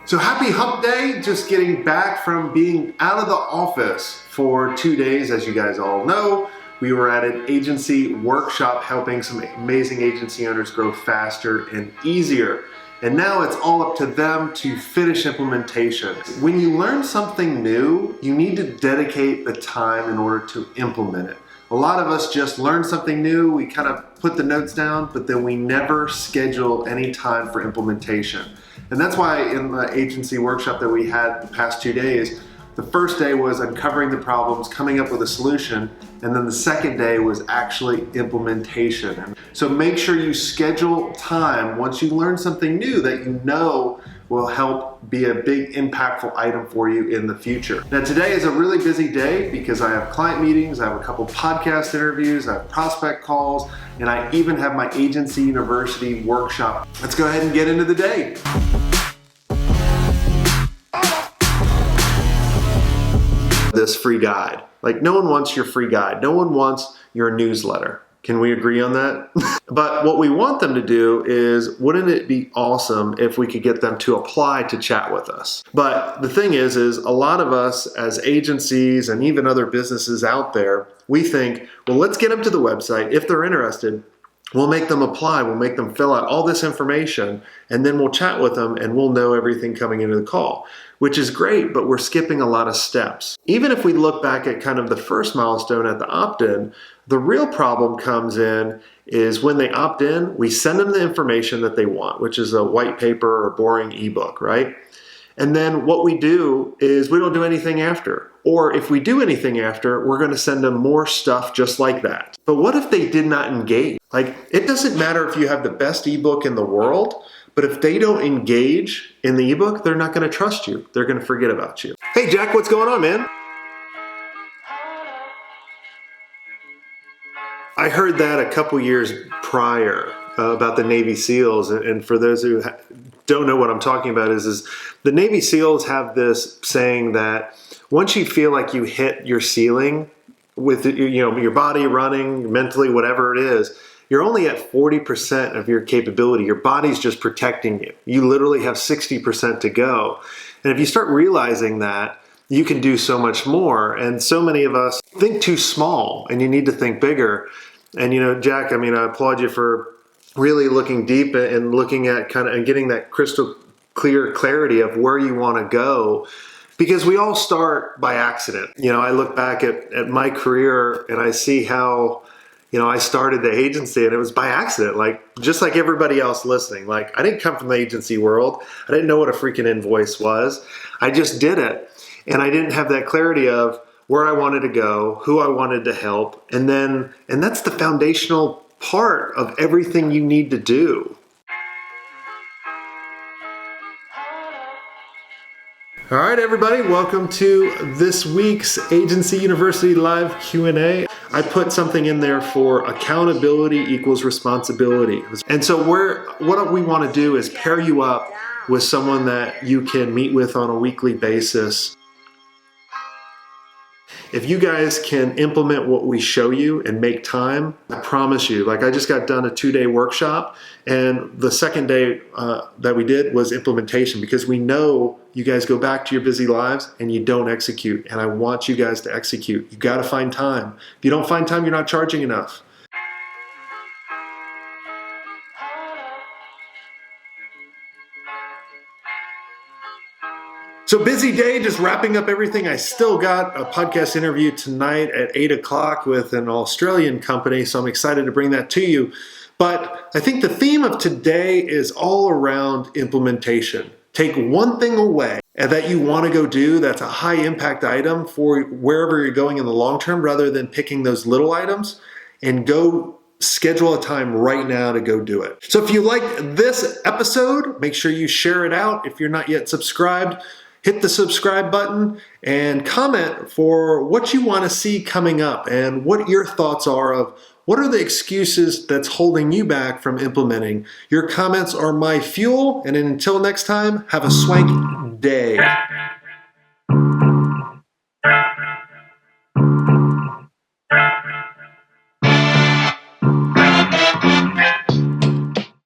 So happy hump day, just getting back from being out of the office for 2 days. As you guys all know, we were at an agency workshop helping some amazing agency owners grow faster and easier. And now it's all up to them to finish implementation. When you learn something new, you need to dedicate the time in order to implement it. A lot of us just learn something new, we kind of put the notes down, but then we never schedule any time for implementation. And that's why in the agency workshop that we had the past 2 days, the first day was uncovering the problems, coming up with a solution, and then the second day was actually implementation. So make sure you schedule time once you learn something new that you know will help be a big impactful item for you in the future. Now today is a really busy day because I have client meetings, I have a couple podcast interviews, I have prospect calls, and I even have my agency university workshop. Let's go ahead and get into the day. This free guide. Like, no one wants your free guide. No one wants your newsletter. Can we agree on that? But what we want them to do is, wouldn't it be awesome if we could get them to apply to chat with us? But the thing is a lot of us as agencies and even other businesses out there, we think, well, let's get them to the website. If they're interested, we'll make them apply, we'll make them fill out all this information, and then we'll chat with them and we'll know everything coming into the call, which is great, but we're skipping a lot of steps. Even if we look back at kind of the first milestone at the opt-in, the real problem comes in is when they opt in, we send them the information that they want, which is a white paper or boring ebook, right? And then what we do is we don't do anything after. Or if we do anything after, we're gonna send them more stuff just like that. But what if they did not engage? Like, it doesn't matter if you have the best ebook in the world, but if they don't engage in the ebook, they're not gonna trust you. They're gonna forget about you. Hey Jack, what's going on, man? I heard that a couple years prior about the Navy SEALs, and for those who don't know what I'm talking about is the Navy SEALs have this saying that once you feel like you hit your ceiling with your body running, mentally, whatever it is, you're only at 40% of your capability. Your body's just protecting you. You literally have 60% to go. And if you start realizing that, you can do so much more. And so many of us think too small, and you need to think bigger. And Jack, I applaud you for really looking deep and looking at and getting that crystal clear clarity of where you want to go. Because we all start by accident. I look back at my career and I see how I started the agency, and it was by accident, just like everybody else listening. I didn't come from the agency world. I didn't know what a freaking invoice was. I just did it. And I didn't have that clarity of where I wanted to go, who I wanted to help. And that's the foundational part of everything you need to do. All right, everybody, welcome to this week's Agency University Live Q&A. I put something in there for accountability equals responsibility. And so what we want to do is pair you up with someone that you can meet with on a weekly basis. If you guys can implement what we show you and make time, I promise you, I just got done a 2-day workshop, and the second day that we did was implementation, because we know you guys go back to your busy lives and you don't execute, and I want you guys to execute. You got to find time. If you don't find time, you're not charging enough. So busy day, just wrapping up everything. I still got a podcast interview tonight at 8 o'clock with an Australian company, so I'm excited to bring that to you. But I think the theme of today is all around implementation. Take one thing away that you want to go do that's a high impact item for wherever you're going in the long term, rather than picking those little items, and go schedule a time right now to go do it. So if you like this episode, make sure you share it out. If you're not yet subscribed, hit the subscribe button and comment for what you want to see coming up and what your thoughts are of what are the excuses that's holding you back from implementing. Your comments are my fuel, and until next time, have a swank day.